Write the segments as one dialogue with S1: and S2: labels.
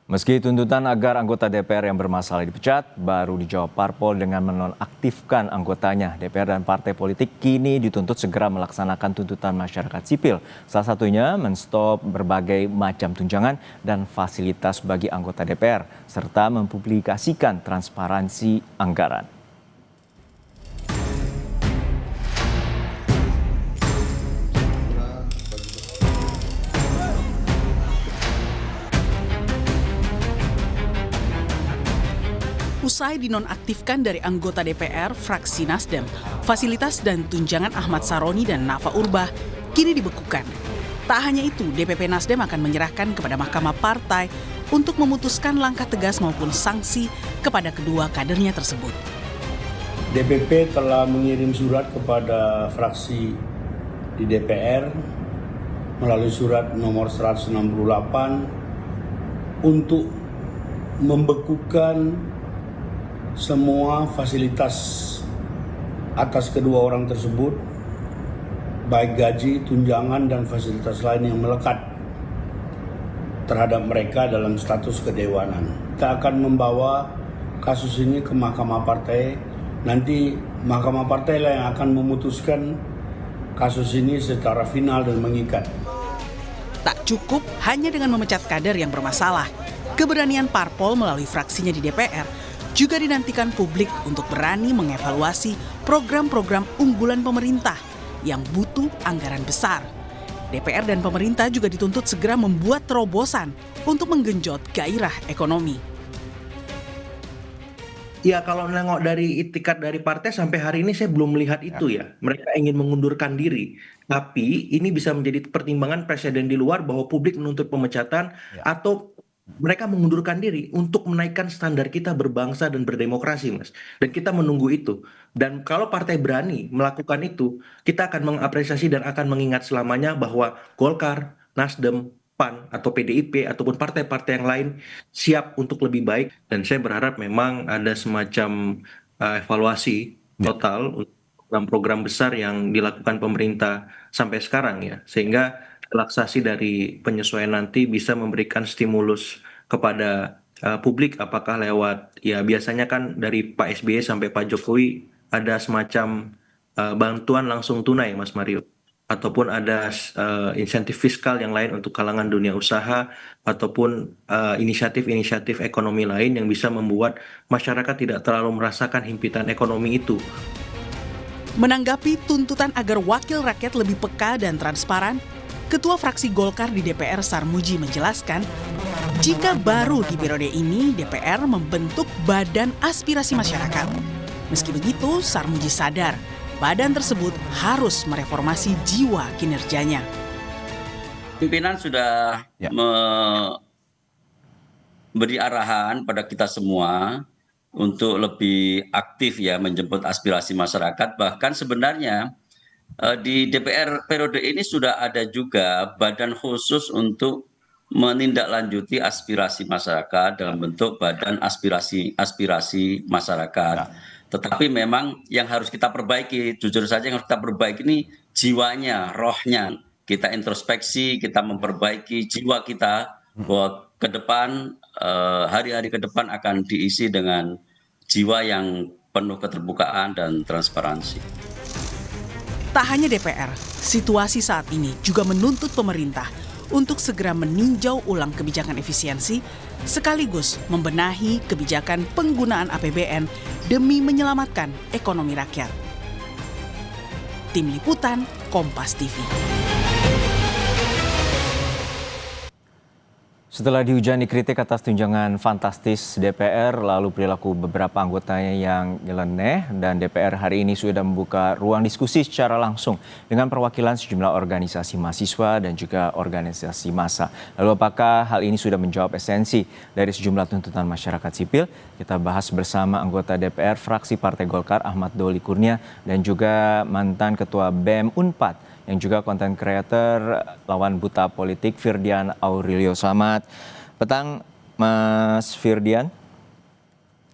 S1: Meski tuntutan agar anggota DPR yang bermasalah dipecat, baru dijawab parpol dengan menonaktifkan anggotanya. DPR dan partai politik kini dituntut segera melaksanakan tuntutan masyarakat sipil. Salah satunya menstop berbagai macam tunjangan dan fasilitas bagi anggota DPR, serta mempublikasikan transparansi anggaran.
S2: Usai dinonaktifkan dari anggota DPR fraksi Nasdem, fasilitas dan tunjangan Ahmad Saroni dan Nafa Urbah kini dibekukan. Tak hanya itu, DPP Nasdem akan menyerahkan kepada Mahkamah Partai untuk memutuskan langkah tegas maupun sanksi kepada kedua kadernya tersebut.
S3: DPP telah mengirim surat kepada fraksi di DPR melalui surat nomor 168 untuk membekukan semua fasilitas atas kedua orang tersebut, baik gaji, tunjangan, dan fasilitas lain yang melekat terhadap mereka dalam status kedewanan. Kita akan membawa kasus ini ke Mahkamah Partai. Nanti Mahkamah Partai lah yang akan memutuskan kasus ini secara final dan mengikat.
S2: Tak cukup hanya dengan memecat kader yang bermasalah. Keberanian parpol melalui fraksinya di DPR juga dinantikan publik untuk berani mengevaluasi program-program unggulan pemerintah yang butuh anggaran besar. DPR dan pemerintah juga dituntut segera membuat terobosan untuk menggenjot gairah ekonomi.
S4: Ya, kalau nengok dari itikat dari partai sampai hari ini saya belum melihat itu ya. Mereka ingin mengundurkan diri. Tapi ini bisa menjadi pertimbangan presiden di luar bahwa publik menuntut pemecatan atau mereka mengundurkan diri untuk menaikkan standar kita berbangsa dan berdemokrasi, Mas. Dan kita menunggu itu. Dan kalau partai berani melakukan itu, kita akan mengapresiasi dan akan mengingat selamanya bahwa Golkar, Nasdem, PAN, atau PDIP, ataupun partai-partai yang lain siap untuk lebih baik. Dan saya berharap memang ada semacam evaluasi total untuk program-program besar yang dilakukan pemerintah sampai sekarang ya. Sehingga relaksasi dari penyesuaian nanti bisa memberikan stimulus kepada publik, apakah lewat ya biasanya kan dari Pak SBY sampai Pak Jokowi ada semacam bantuan langsung tunai, Mas Mario, ataupun ada insentif fiskal yang lain untuk kalangan dunia usaha ataupun inisiatif-inisiatif ekonomi lain yang bisa membuat masyarakat tidak terlalu merasakan himpitan ekonomi itu.
S2: Menanggapi tuntutan agar wakil rakyat lebih peka dan transparan, Ketua fraksi Golkar di DPR Sarmuji menjelaskan, jika baru di periode ini DPR membentuk Badan Aspirasi Masyarakat. Meski begitu, Sarmuji sadar badan tersebut harus mereformasi jiwa kinerjanya.
S5: Pimpinan sudah memberi arahan pada kita semua untuk lebih aktif ya menjemput aspirasi masyarakat. Bahkan sebenarnya di DPR periode ini sudah ada juga badan khusus untuk menindaklanjuti aspirasi masyarakat dalam bentuk badan aspirasi masyarakat. Tetapi memang yang harus kita perbaiki, jujur saja yang harus kita perbaiki ini jiwanya, rohnya. Kita introspeksi, kita memperbaiki jiwa kita bahwa ke depan, hari-hari ke depan akan diisi dengan jiwa yang penuh keterbukaan dan transparansi.
S2: Tak hanya DPR, situasi saat ini juga menuntut pemerintah untuk segera meninjau ulang kebijakan efisiensi sekaligus membenahi kebijakan penggunaan APBN demi menyelamatkan ekonomi rakyat. Tim Liputan, Kompas TV.
S1: Setelah dihujani kritik atas tunjangan fantastis DPR, lalu perilaku beberapa anggotanya yang nyeleneh, dan DPR hari ini sudah membuka ruang diskusi secara langsung dengan perwakilan sejumlah organisasi mahasiswa dan juga organisasi massa. Lalu apakah hal ini sudah menjawab esensi dari sejumlah tuntutan masyarakat sipil? Kita bahas bersama anggota DPR fraksi Partai Golkar Ahmad Doli Kurnia dan juga mantan Ketua BEM Unpad yang juga konten kreator lawan buta politik Firdian Aurelio. Selamat petang, Mas Firdian.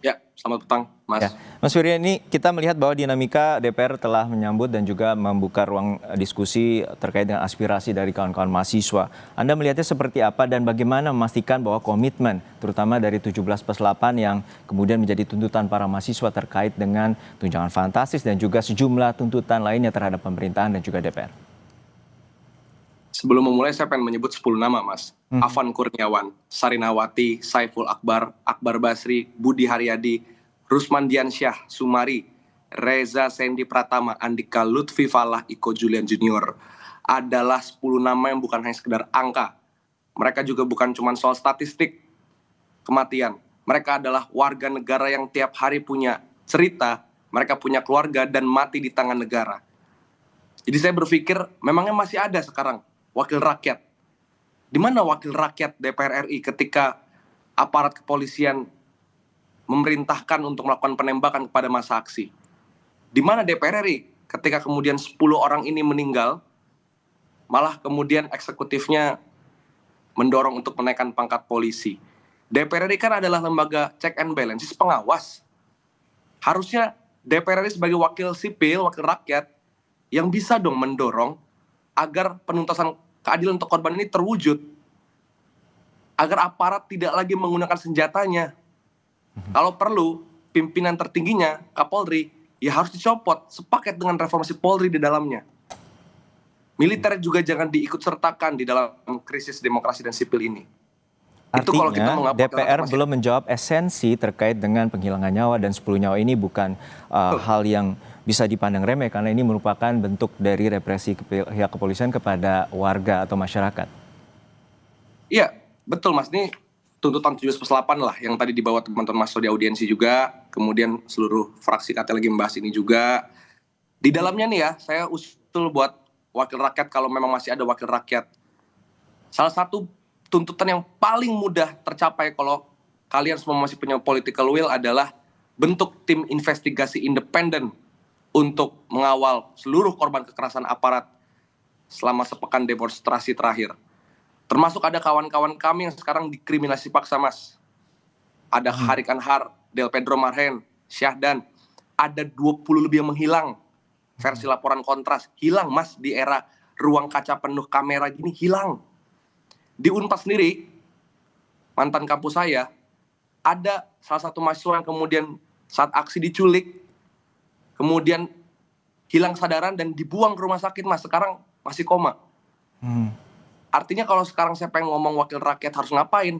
S6: Ya, selamat petang. Mas.
S1: Ya. Mas Surya, ini kita melihat bahwa dinamika DPR telah menyambut dan juga membuka ruang diskusi terkait dengan aspirasi dari kawan-kawan mahasiswa. Anda melihatnya seperti apa dan bagaimana memastikan bahwa komitmen, terutama dari 17+8 yang kemudian menjadi tuntutan para mahasiswa terkait dengan tunjangan fantastis dan juga sejumlah tuntutan lainnya terhadap pemerintahan dan juga DPR?
S6: Sebelum memulai saya pengen menyebut 10 nama, Mas. Afan Kurniawan, Sarinawati, Saiful Akbar, Akbar Basri, Budi Haryadi, Rusman Diansyah, Sumari, Reza Sendi Pratama, Andika Lutfi Falah, Iko Julian Junior. Adalah 10 nama yang bukan hanya sekedar angka. Mereka juga bukan cuma soal statistik kematian. Mereka adalah warga negara yang tiap hari punya cerita, mereka punya keluarga dan mati di tangan negara. Jadi saya berpikir memangnya masih ada sekarang wakil rakyat. Di mana wakil rakyat DPR RI ketika aparat kepolisian memerintahkan untuk melakukan penembakan kepada massa aksi? Di mana DPR RI ketika kemudian 10 orang ini meninggal, malah kemudian eksekutifnya mendorong untuk menaikkan pangkat polisi? DPR RI kan adalah lembaga check and balances, pengawas. Harusnya DPR RI sebagai wakil sipil, wakil rakyat, yang bisa dong mendorong agar penuntasan keadilan untuk korban ini terwujud. Agar aparat tidak lagi menggunakan senjatanya. Kalau perlu, pimpinan tertingginya, Kapolri, ya harus dicopot sepaket dengan reformasi Polri di dalamnya. Militer juga jangan diikut-sertakan di dalam krisis demokrasi dan sipil ini.
S1: Artinya DPR belum menjawab esensi terkait dengan penghilangan nyawa dan 10 nyawa ini bukan hal yang bisa dipandang remeh karena ini merupakan bentuk dari represi pihak kepolisian kepada warga atau masyarakat.
S6: Iya, betul Mas. Ini tuntutan 17+8 lah yang tadi dibawa teman-teman Mas di audiensi juga, kemudian seluruh fraksi KT lagi membahas ini juga. Di dalamnya nih ya, saya usul buat wakil rakyat kalau memang masih ada wakil rakyat. Salah satu tuntutan yang paling mudah tercapai kalau kalian semua masih punya political will adalah bentuk tim investigasi independen untuk mengawal seluruh korban kekerasan aparat selama sepekan demonstrasi terakhir. Termasuk ada kawan-kawan kami yang sekarang dikriminalisasi paksa, Mas. Ada Harik Anhar, Del Pedro Marhen, Syahdan. Ada 20 lebih yang menghilang. Versi laporan Kontras, hilang Mas di era ruang kaca penuh kamera gini, hilang. Di Unpas sendiri, mantan kampus saya, ada salah satu mahasiswa yang kemudian saat aksi diculik, kemudian hilang kesadaran dan dibuang ke rumah sakit, Mas. Sekarang masih koma. Artinya kalau sekarang saya pengen ngomong wakil rakyat harus ngapain,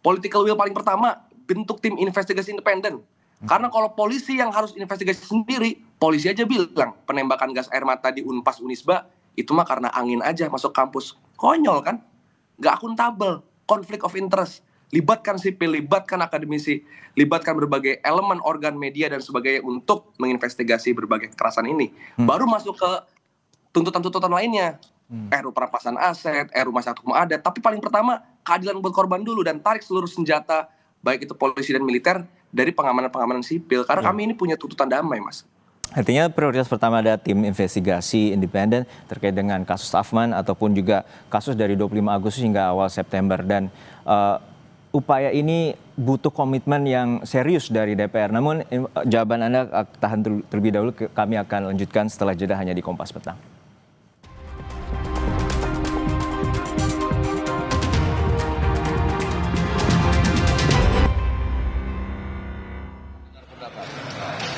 S6: political will paling pertama, bentuk tim investigasi independen. Karena kalau polisi yang harus investigasi sendiri, polisi aja bilang penembakan gas air mata di Unpas Unisba, itu mah karena angin aja masuk kampus. Konyol kan? Nggak akuntabel, konflik of interest. Libatkan sipil, libatkan akademisi, libatkan berbagai elemen organ media dan sebagainya untuk menginvestigasi berbagai kekerasan ini. Baru masuk ke tuntutan-tuntutan lainnya. RU perampasan aset, RU masyarakat hukum adat. Tapi paling pertama, keadilan buat korban dulu dan tarik seluruh senjata, baik itu polisi dan militer, dari pengamanan-pengamanan sipil. Karena kami ini punya tuntutan damai, Mas.
S1: Artinya prioritas pertama ada tim investigasi independen terkait dengan kasus Afman ataupun juga kasus dari 25 Agustus hingga awal September. Dan upaya ini butuh komitmen yang serius dari DPR. Namun jawaban Anda tahan terlebih dahulu, kami akan lanjutkan setelah jeda hanya di Kompas Petang.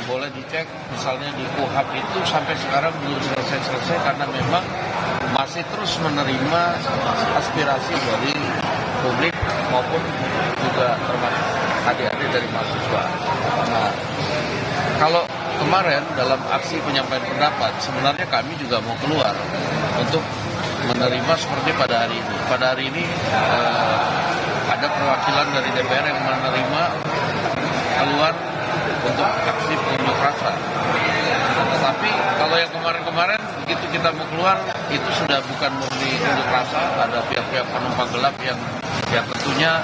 S7: Boleh dicek misalnya di KUHAP itu sampai sekarang belum selesai karena memang masih terus menerima aspirasi dari publik maupun juga termasuk adik-adik dari mahasiswa. Nah, kalau kemarin dalam aksi penyampaian pendapat sebenarnya kami juga mau keluar untuk menerima seperti pada hari ini. Pada hari ini ada perwakilan dari DPR yang menerima keluar untuk aksi pengunjuk rasa. Tetapi kalau yang kemarin-kemarin begitu kita mau keluar itu sudah bukan murni unjuk rasa, ada pihak-pihak penumpang gelap yang tentunya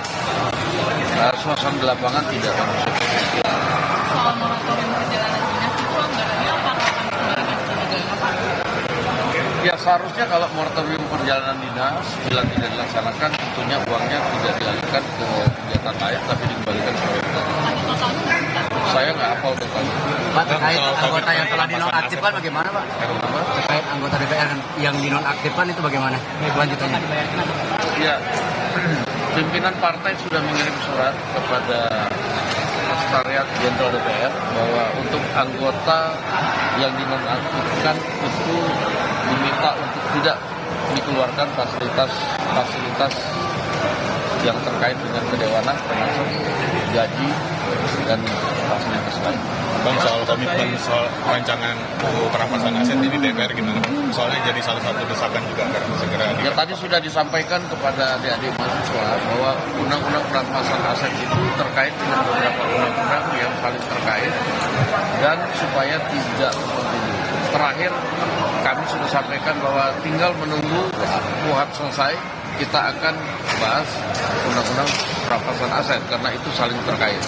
S7: suasana di lapangan tidak kondusif.
S8: Soal moratorium perjalanan dinas itu anggarannya apakah akan dikembalikan ke negara, Pak?
S7: Ya seharusnya kalau moratorium perjalanan dinas bila tidak dilaksanakan tentunya uangnya tidak dialihkan ke kegiatan lain tapi dikembalikan ke negara. Saya nggak hafal lagi.
S9: Pak, terkait anggota yang telah dinonaktifkan bagaimana, Pak? Terkait anggota DPR yang dinonaktifkan itu bagaimana kelanjutannya?
S7: Ya, pimpinan partai sudah mengirim surat kepada Sekretariat Jenderal DPR bahwa untuk anggota yang dinonaktifkan itu diminta untuk tidak dikeluarkan fasilitas yang terkait dengan kedewanan, termasuk gaji dan fasilitas lain.
S10: Bang, soal komitmen soal rancangan perampasan aset ini DPR gimana? Soalnya jadi salah satu desakan juga agar segera
S7: Ya tadi sudah disampaikan kepada adik-adik mahasiswa bahwa undang-undang perampasan aset itu terkait dengan beberapa undang-undang yang saling terkait dan supaya tidak kontinu. Terakhir kami sudah sampaikan bahwa tinggal menunggu KUHP selesai, kita akan bahas undang-undang perampasan aset karena itu saling terkait.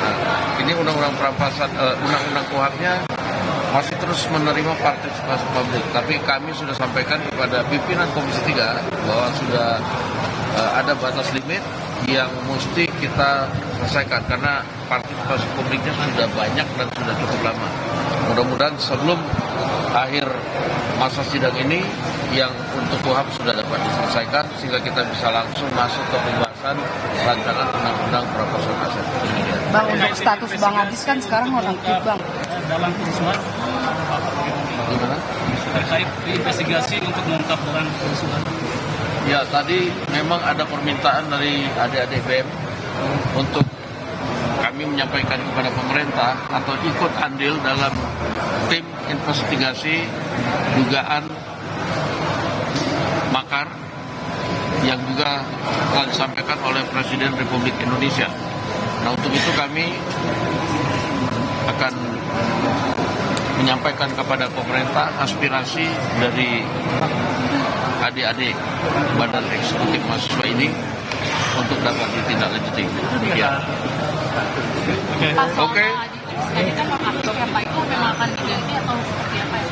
S7: Nah, ini undang-undang perampasan, undang-undang KUHP-nya masih terus menerima partisipasi publik. Tapi kami sudah sampaikan kepada pimpinan Komisi 3 bahwa sudah ada batas limit yang mesti kita selesaikan karena partisipasi publiknya sudah banyak dan sudah cukup lama. Mudah-mudahan sebelum akhir masa sidang ini yang untuk KUHP sudah dapat diselesaikan sehingga kita bisa langsung masuk ke pembahasan rancangan undang-undang perampasan aset.
S11: Bang, untuk status Bang Adis kan sekarang nonaktif, Bang.
S12: Dalam kerusuhan,
S7: Gimana?
S12: terkait investigasi untuk mengungkap orang kerusuhan.
S7: Ya, tadi memang ada permintaan dari adik-adik BEM untuk kami menyampaikan kepada pemerintah atau ikut andil dalam tim investigasi dugaan makar yang juga telah disampaikan oleh Presiden Republik Indonesia. Nah, untuk itu kami akan menyampaikan kepada pemerintah aspirasi dari adik-adik Badan Eksekutif Mahasiswa ini untuk dapat ditindaklanjuti. Demikian. Oke.
S8: Jadi kan nonaktif ya Pak, itu memang akan diganti atau seperti apa ya?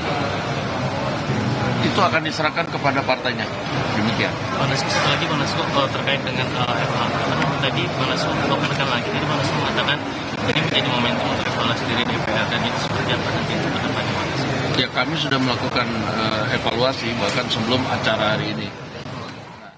S7: Itu akan diserahkan kepada partainya. Demikian.
S12: Bang Dasko, satu lagi Bang Dasko terkait dengan tadi Bang Dasko menekan lagi, tadi Bang Dasko mengatakan ini menjadi momentum untuk evaluasi diri DPR dan itu seperti apa nanti ke depannya Bang Dasko?
S7: Ya, kami sudah melakukan evaluasi bahkan sebelum acara hari ini.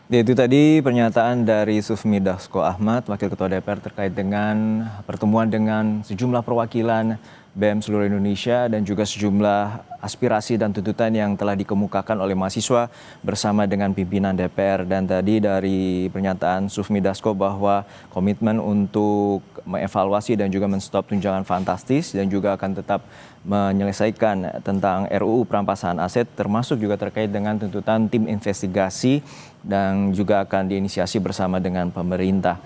S1: Ya, itu tadi pernyataan dari Sufmi Dasko Ahmad, Wakil Ketua DPR terkait dengan pertemuan dengan sejumlah perwakilan BEM seluruh Indonesia dan juga sejumlah aspirasi dan tuntutan yang telah dikemukakan oleh mahasiswa bersama dengan pimpinan DPR. Dan tadi dari pernyataan Sufmi Dasko bahwa komitmen untuk mengevaluasi dan juga menstop tunjangan fantastis dan juga akan tetap menyelesaikan tentang RUU perampasan aset termasuk juga terkait dengan tuntutan tim investigasi dan juga akan diinisiasi bersama dengan pemerintah.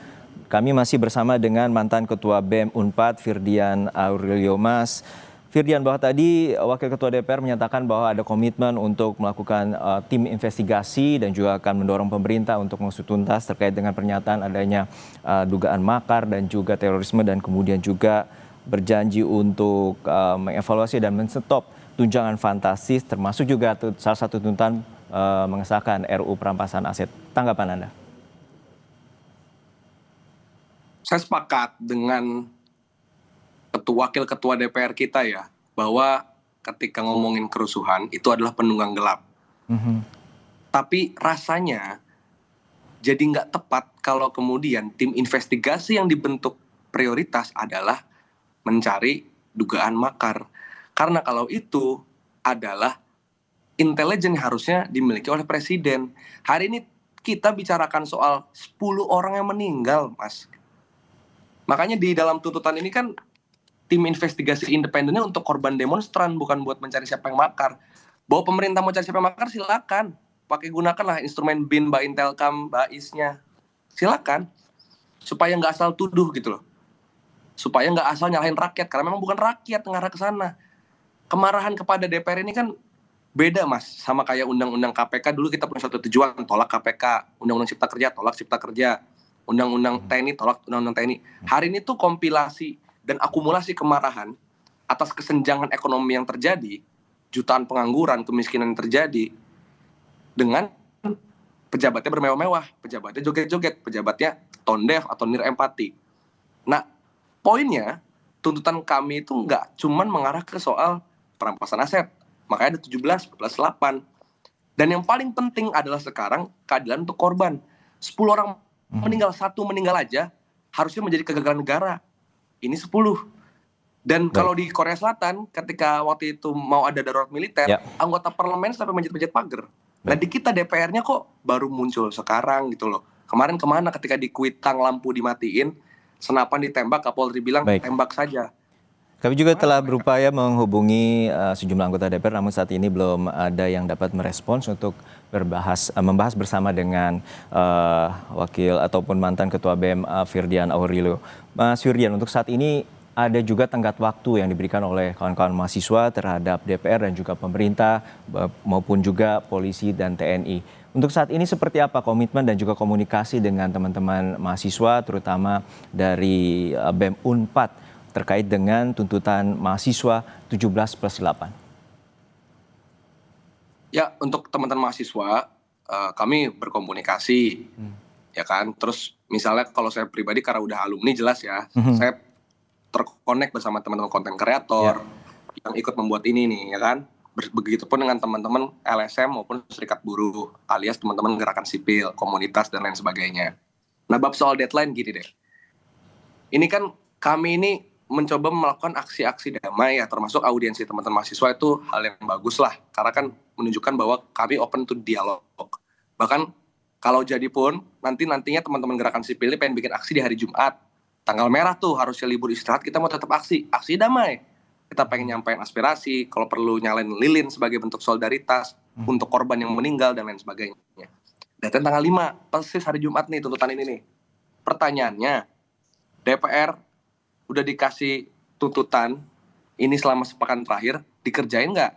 S1: Kami masih bersama dengan mantan Ketua BEM Unpad Firdian Aurelio Mas. Firdian, bahwa tadi Wakil Ketua DPR menyatakan bahwa ada komitmen untuk melakukan tim investigasi dan juga akan mendorong pemerintah untuk mengusut tuntas terkait dengan pernyataan adanya dugaan makar dan juga terorisme dan kemudian juga berjanji untuk mengevaluasi dan menstop tunjangan fantastis termasuk juga salah satu tuntutan mengesahkan RUU perampasan aset. Tanggapan Anda?
S6: Saya sepakat dengan wakil ketua DPR kita ya, bahwa ketika ngomongin kerusuhan itu adalah penunggang gelap. Tapi rasanya jadi nggak tepat kalau kemudian tim investigasi yang dibentuk prioritas adalah mencari dugaan makar. Karena kalau itu adalah intelijen harusnya dimiliki oleh presiden. Hari ini kita bicarakan soal 10 orang yang meninggal, Mas. Makanya di dalam tuntutan ini kan tim investigasi independennya untuk korban demonstran, bukan buat mencari siapa yang makar. Bahwa pemerintah mau cari siapa yang makar, silakan. Pakai gunakanlah instrumen BIN, Baintelkam, BAIS-nya. Silakan. Supaya nggak asal tuduh gitu loh. Supaya nggak asal nyalahin rakyat, karena memang bukan rakyat yang ngarah ke sana. Kemarahan kepada DPR ini kan beda, Mas. Sama kayak undang-undang KPK, dulu kita punya satu tujuan, tolak KPK. Undang-undang Cipta Kerja, tolak Cipta Kerja. Undang-undang TNI, tolak Undang-undang TNI. Hari ini tuh kompilasi dan akumulasi kemarahan atas kesenjangan ekonomi yang terjadi, jutaan pengangguran, kemiskinan yang terjadi, dengan pejabatnya bermewah-mewah, pejabatnya joget-joget, pejabatnya tone deaf atau nirempati. Nah, poinnya tuntutan kami itu nggak cuman mengarah ke soal perampasan aset. Makanya ada 17, 14, 8. Dan yang paling penting adalah sekarang keadilan untuk korban. 10 orang meninggal, 1 meninggal aja harusnya menjadi kegagalan negara. Ini 10. Dan kalau di Korea Selatan, ketika waktu itu mau ada darurat militer, anggota parlemen sampai menjat-menjat pagar. Nah di kita DPR-nya kok baru muncul sekarang gitu loh. Kemarin kemana ketika di Kuitang lampu dimatiin, senapan ditembak, Kapolri bilang tembak saja.
S1: Kami juga telah berupaya menghubungi sejumlah anggota DPR, namun saat ini belum ada yang dapat merespons untuk membahas bersama dengan wakil ataupun mantan Ketua BEM Firdian Aurelio. Mas Firdian, untuk saat ini ada juga tenggat waktu yang diberikan oleh kawan-kawan mahasiswa terhadap DPR dan juga pemerintah maupun juga polisi dan TNI. Untuk saat ini seperti apa komitmen dan juga komunikasi dengan teman-teman mahasiswa terutama dari BEM Unpad terkait dengan tuntutan mahasiswa 17+8?
S6: Ya, untuk teman-teman mahasiswa, kami berkomunikasi, ya kan. Terus misalnya kalau saya pribadi karena udah alumni jelas ya, saya terkonek bersama teman-teman konten kreator yang ikut membuat ini nih, ya kan. Begitupun dengan teman-teman LSM maupun serikat buruh, alias teman-teman gerakan sipil, komunitas, dan lain sebagainya. Nah, bab soal deadline gini deh. Ini kan kami ini mencoba melakukan aksi-aksi damai ya, termasuk audiensi teman-teman mahasiswa itu hal yang bagus lah, karena kan menunjukkan bahwa kami open to dialog. Bahkan kalau jadi pun nantinya teman-teman gerakan sipil ini pengen bikin aksi di hari Jumat, tanggal merah tuh harusnya libur istirahat, kita mau tetap aksi damai. Kita pengen nyampein aspirasi, kalau perlu nyalain lilin sebagai bentuk solidaritas untuk korban yang meninggal dan lain sebagainya. Dan tanggal 5 persis hari Jumat nih tuntutan ini nih. Pertanyaannya, DPR udah dikasih tuntutan ini selama sepekan terakhir, dikerjain nggak?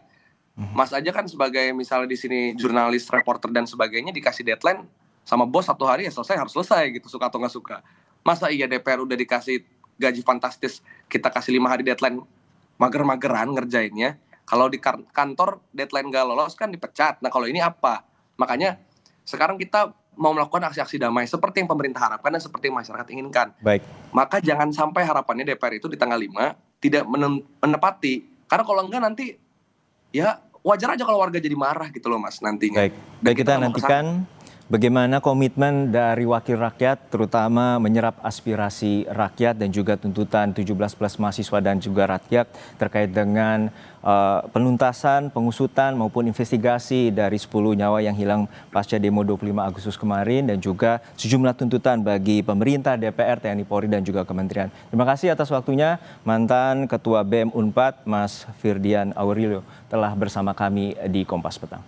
S6: Mas aja kan sebagai misalnya di sini jurnalis, reporter dan sebagainya dikasih deadline sama bos 1 hari ya selesai, harus selesai gitu, suka atau nggak suka. Masa iya DPR udah dikasih gaji fantastis, kita kasih 5 hari deadline mager-mageran ngerjainnya. Kalau di kantor deadline nggak lolos kan dipecat. Nah kalau ini apa? Makanya sekarang kita mau melakukan aksi-aksi damai seperti yang pemerintah harapkan dan seperti yang masyarakat inginkan.
S1: Baik.
S6: Maka jangan sampai harapannya DPR itu di tanggal 5 tidak menepati. Karena kalau enggak nanti ya wajar aja kalau warga jadi marah gitu loh Mas nantinya.
S1: Baik kita nantikan bagaimana komitmen dari wakil rakyat terutama menyerap aspirasi rakyat dan juga tuntutan 17+ mahasiswa dan juga rakyat terkait dengan penuntasan, pengusutan maupun investigasi dari 10 nyawa yang hilang pasca demo 25 Agustus kemarin dan juga sejumlah tuntutan bagi pemerintah, DPR, TNI Polri dan juga kementerian. Terima kasih atas waktunya mantan Ketua BEM Unpad Mas Firdian Aurelio telah bersama kami di Kompas Petang.